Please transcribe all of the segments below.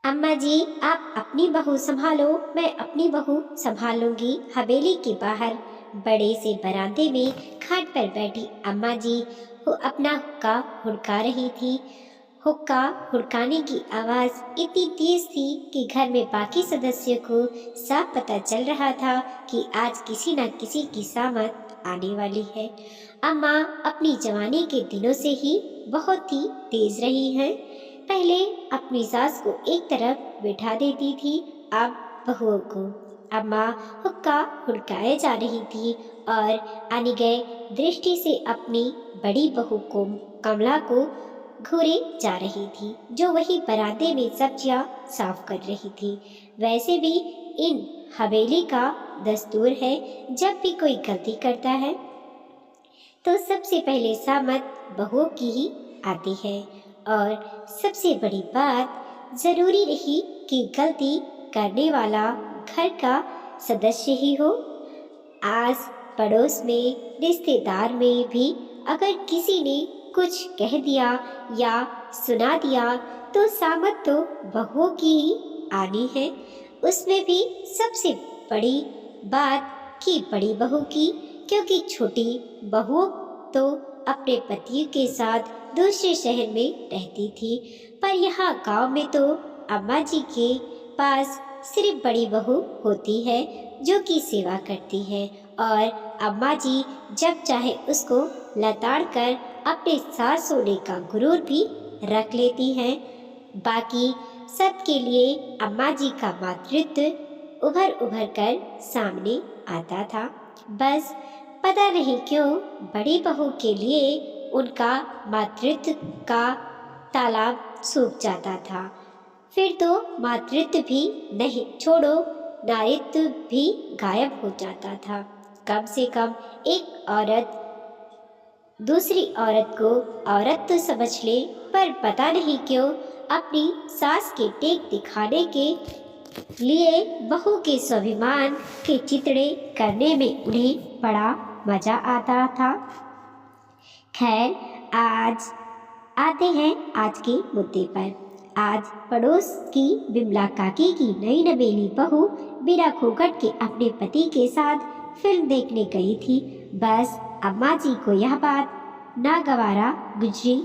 अम्मा जी, आप अपनी बहू संभालो, मैं अपनी बहू संभाल लूंगी। हवेली के बाहर बड़े से बरामदे में खाट पर बैठी अम्मा जी अपना हुक्का हुड़का रही थी। हुक्का हुड़काने की आवाज इतनी तेज थी कि घर में बाकी सदस्यों को साफ पता चल रहा था कि आज किसी न किसी की सामत आने वाली है। अम्मा अपनी जवानी के दिनों से ही बहुत ही तेज रही हैं। पहले अपनी सास को एक तरफ बिठा देती थी, अब बहुओं को। अम्मा हुक्का हुड़काए जा रही थी और आने गए दृष्टि से अपनी बड़ी बहू को कमला को घूरे जा रही थी, जो वही बरामदे में सब्जियां साफ कर रही थी। वैसे भी इन हवेली का दस्तूर है, जब भी कोई गलती करता है तो सबसे पहले सामत बहुओं की ही आती है। और सबसे बड़ी बात जरूरी रही कि गलती करने वाला घर का सदस्य ही हो। आस पड़ोस में, रिश्तेदार में भी अगर किसी ने कुछ कह दिया या सुना दिया तो सामत तो बहुओं की ही आनी है। उसमें भी सबसे बड़ी बात कि बड़ी बहू की, क्योंकि छोटी बहुओं तो अपने पति के साथ दूसरे शहर में रहती थी। पर यहाँ गांव में तो अम्मा जी के पास सिर्फ बड़ी बहू होती है जो कि सेवा करती है, और अम्मा जी जब चाहे उसको लताड़ कर अपने साथ सोने का गुरूर भी रख लेती हैं। बाकी सबके लिए अम्मा जी का मातृत्व उभर उभर कर सामने आता था। बस पता नहीं क्यों बड़ी बहू के लिए उनका मातृत्व का तालाब सूख जाता था। फिर तो मातृत्व भी नहीं छोड़ो, नारित्व भी गायब हो जाता था। कम से कम एक औरत दूसरी औरत को औरत तो समझ ले, पर पता नहीं क्यों अपनी सास के टेक दिखाने के लिए बहू के स्वाभिमान के चितड़े करने में उन्हें बड़ा मजा आता था। खैर, आज आते हैं आज के मुद्दे पर। आज पड़ोस की बिमला काकी की नई नवेली बहू बिना घूंघट के अपने पति के साथ फिल्म देखने गई थी। बस अम्मा जी को यह बात नागवारा गुजरी।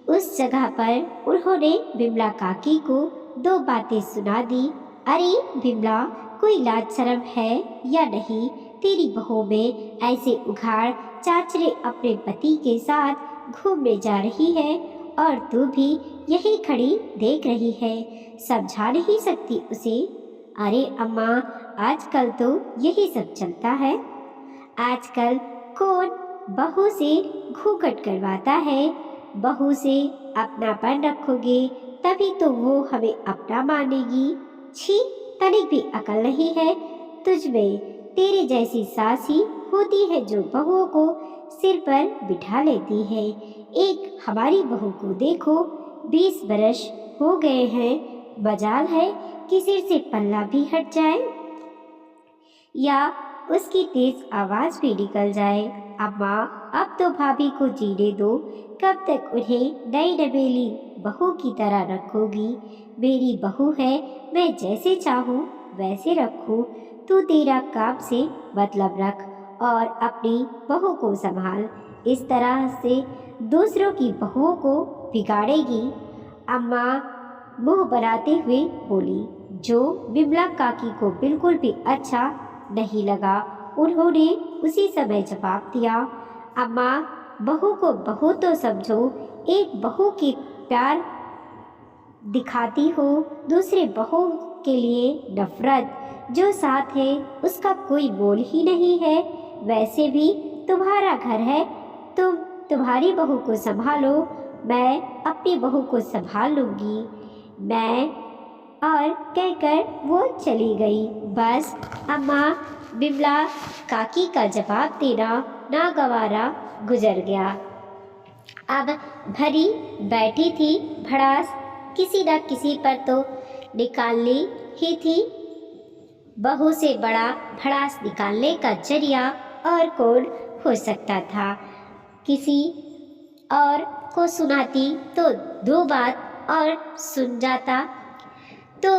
उस जगह पर उन्होंने बिमला काकी को दो बातें सुना दी। अरे बिमला, कोई लाज शर्म है या नहीं? तेरी बहू में ऐसे उघाड़ चाचरे अपने पति के साथ घूमने जा रही है और तू भी यही खड़ी देख रही है, समझा नहीं सकती उसे? अरे अम्मा, आजकल तो यही सब चलता है। आजकल कौन बहू से घूंघट करवाता है? बहू से अपनापन रखोगे तभी तो वो हमें अपना मानेगी। छी, तनिक भी अकल नहीं है तुझ में। तेरे जैसी सास ही होती है जो बहुओं को सिर पर बिठा लेती है। एक हमारी बहू को देखो, 20 बरस हो गए हैं, मजाल है कि सिर से पल्ला भी हट जाए या उसकी तेज आवाज भी निकल जाए। अम्मा, अब तो भाभी को जीने दो। कब तक उन्हें नई नवेली बहू की तरह रखोगी? मेरी बहू है, मैं जैसे चाहूँ वैसे रखूँ। तू तेरा काम से मतलब रख और अपनी बहू को संभाल। इस तरह से दूसरों की बहुओं को बिगाड़ेगी। अम्मा मुंह बनाते हुए बोली, जो बिमला काकी को बिल्कुल भी अच्छा नहीं लगा। उन्होंने उसी समय जवाब दिया, अम्मा, बहू को बहू तो समझो। एक बहू की प्यार दिखाती हो, दूसरे बहू के लिए नफरत। जो साथ है उसका कोई मोल ही नहीं है। वैसे भी तुम्हारा घर है, तुम तुम्हारी बहू को संभालो, मैं अपनी बहू को संभाल लूंगी। मैं और कहकर वो चली गई। बस अम्मा बिमला काकी का जवाब देना नागवारा गुजर गया। अब भरी बैठी थी भड़ास, किसी न किसी पर तो निकालनी ही थी। बहू से बड़ा भड़ास निकालने का जरिया और कौन हो सकता था? किसी और को सुनाती तो दो बात और सुन जाता। तो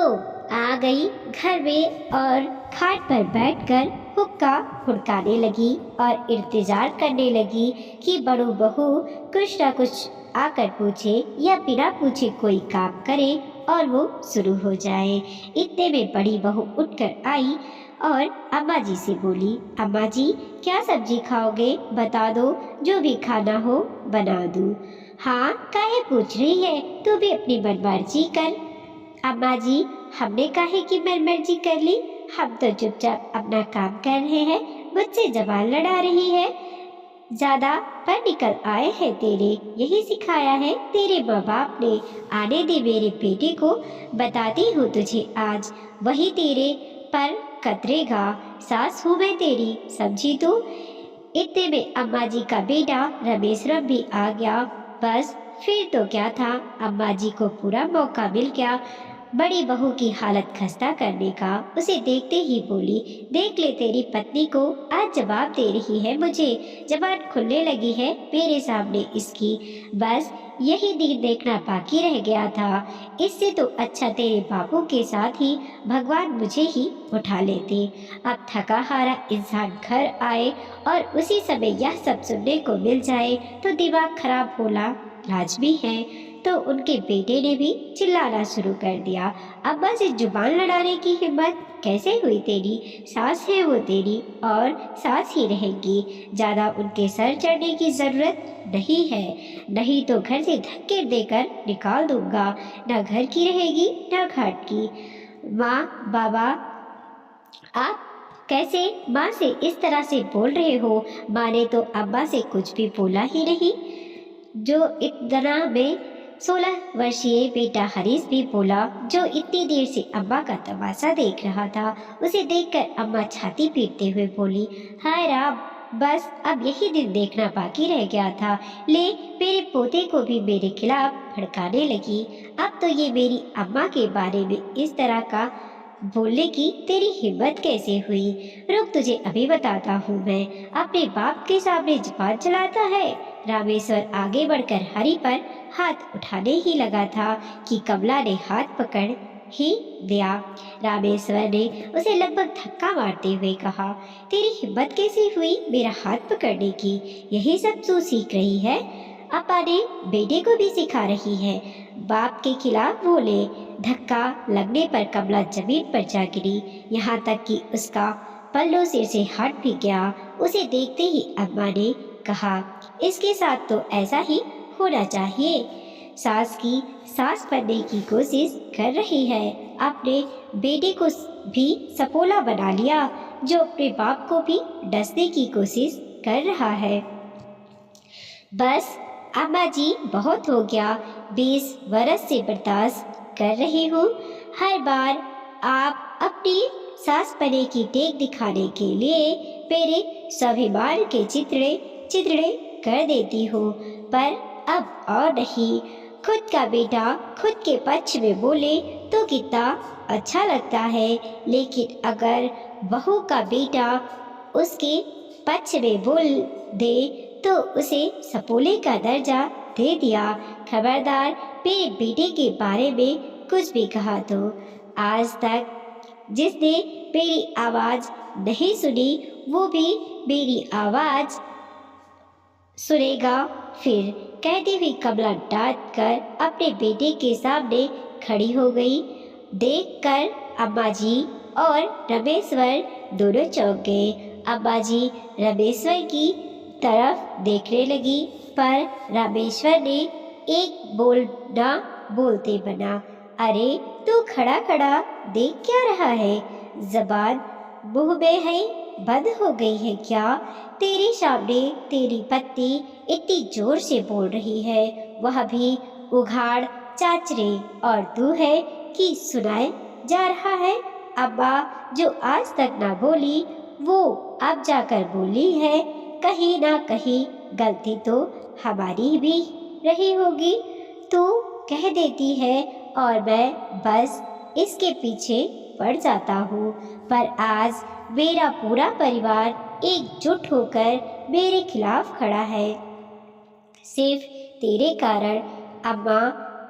आ गई घर में और खाट पर बैठकर हुक्का हुड़काने लगी और इंतजार करने लगी कि बड़ू बहू कुछ ना कुछ आकर पूछे या बिना पूछे कोई काम करे और वो शुरू हो जाए। इतने में बड़ी बहू उठकर आई और अम्मा जी से बोली, अम्मा जी क्या सब्जी खाओगे, बता दो, जो भी खाना हो बना दूँ। हाँ काहे पूछ रही है, तू भी अपनी मनमर्जी कर। अम्मा जी हमने काहे की मनमर्जी कर ली, हम तो चुपचाप अपना काम कर रहे हैं, मुझसे जबान लड़ा रही है। ज्यादा पर निकल आए हैं तेरे, यही सिखाया है तेरे माँ बाप ने। आने दे मेरे बेटे को, बताती हूँ तुझे आज, वही तेरे पर कतरेगा। सास हूँ मैं तेरी, समझी तू। इतने में अम्मा जी का बेटा रमेशरम भी आ गया। बस फिर तो क्या था, अम्मा जी को पूरा मौका मिल गया बड़ी बहू की हालत खस्ता करने का। उसे देखते ही बोली, देख ले तेरी पत्नी को आज जवाब दे रही है मुझे, जबान खुलने लगी है मेरे सामने इसकी। बस यही दिन देखना बाकी रह गया था, इससे तो अच्छा तेरे बापू के साथ ही भगवान मुझे ही उठा लेते। अब थका हारा इंसान घर आए और उसी समय यह सब सुनने को मिल जाए तो दिमाग खराब होना लाजमी है। तो उनके बेटे ने भी चिल्लाना शुरू कर दिया, अब्बा से जुबान लड़ाने की हिम्मत कैसे हुई तेरी, सास है वो तेरी और सास ही रहेगी, ज्यादा उनके सर चढ़ने की जरूरत नहीं है, नहीं तो घर से धक्के देकर निकाल दूंगा, न घर की रहेगी न घाट की। माँ बाबा आप कैसे माँ से इस तरह से बोल रहे हो, माँ ने तो अब्बा से कुछ भी बोला ही नहीं। जो इतना में 16 वर्षीय बेटा हरीश भी बोला, जो इतनी देर से अम्मा का तमाशा देख रहा था। उसे देखकर अम्मा छाती पीटते हुए बोली, हाय राम, बस अब यही दिन देखना बाकी रह गया था, ले मेरे पोते को भी मेरे खिलाफ भड़काने लगी। अब तो ये मेरी अम्मा के बारे में इस तरह का बोलने की तेरी हिम्मत कैसे हुई, रुक तुझे अभी बताता हूँ मैं, अपने बाप के सामने जुबान चलाता है। रामेश्वर आगे बढ़कर हरि पर हाथ उठाने ही लगा था कि कमला ने हाथ पकड़ ही दिया। रामेश्वर ने उसे लगभग धक्का मारते हुए कहा, तेरी हिम्मत कैसे हुई मेरा हाथ पकड़ने की, यही सब तू सीख रही है, अपा ने बेटे को भी सिखा रही है, बाप के खिलाफ बोले। धक्का लगने पर कमला जमीन पर जा गिरी, यहाँ तक कि उसका पल्लू सिर से हट भी गया। उसे देखते ही अम्मा ने कहा, इसके साथ तो ऐसा ही होना चाहिए, सास की सास बनने की कोशिश कर रही है, अपने बेटे को भी सपोला बना लिया, जो अपने बाप को भी डसने की कोशिश कर रहा है। बस अम्मा जी बहुत हो गया, 20 बरस से बर्दाश्त कर रही हूँ, हर बार आप अपनी सास पने की टेक दिखाने के लिए मेरे स्वाभिमान के चितड़े चितड़े कर देती हो, पर अब और नहीं। खुद का बेटा खुद के पक्ष में बोले तो कितना अच्छा लगता है, लेकिन अगर बहू का बेटा उसके पक्ष में बोल दे तो उसे सपोले का दर्जा दे दिया। खबरदार मेरे बेटे के बारे में कुछ भी कहा तो आज तक जिसने मेरी आवाज नहीं सुनी वो भी मेरी आवाज सुनेगा। फिर कहती हुई कमला डांट कर अपने बेटे के सामने खड़ी हो गई। देखकर अम्मा जी और रमेश्वर दोनों चौंक गए। अम्मा जी रमेश्वर की तरफ देखने लगी, पर रामेश्वर ने एक बोल ना बोलते बना। अरे तू खड़ा खड़ा देख क्या रहा है, जबान मुंह में है, बंद हो गई है क्या, तेरे सामने तेरी पत्नी इतनी जोर से बोल रही है, वह भी उघाड़ चाचरे, और तू है कि सुनाए जा रहा है। अम्मा जो आज तक ना बोली वो अब जाकर बोली है, कहीं ना कहीं गलती तो हमारी भी रही होगी, तू कह देती है और मैं बस इसके पीछे पड़ जाता हूँ, पर आज मेरा पूरा परिवार एकजुट होकर मेरे खिलाफ खड़ा है, सिर्फ तेरे कारण। अम्मा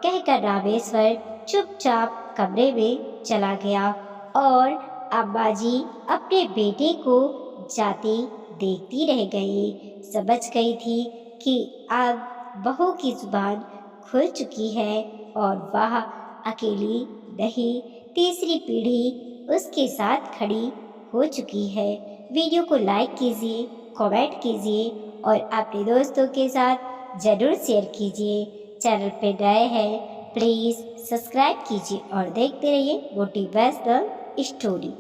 कहकर रामेश्वर चुपचाप कमरे में चला गया और अम्मा जी अपने बेटे को जाते देखती रह गई। समझ गई थी कि अब बहू की जुबान खुल चुकी है और वह अकेली नहीं, तीसरी पीढ़ी उसके साथ खड़ी हो चुकी है। वीडियो को लाइक कीजिए, कमेंट कीजिए और अपने दोस्तों के साथ ज़रूर शेयर कीजिए। चैनल पे नए हैं प्लीज़ सब्सक्राइब कीजिए और देखते रहिए मोटिवेशनल स्टोरी।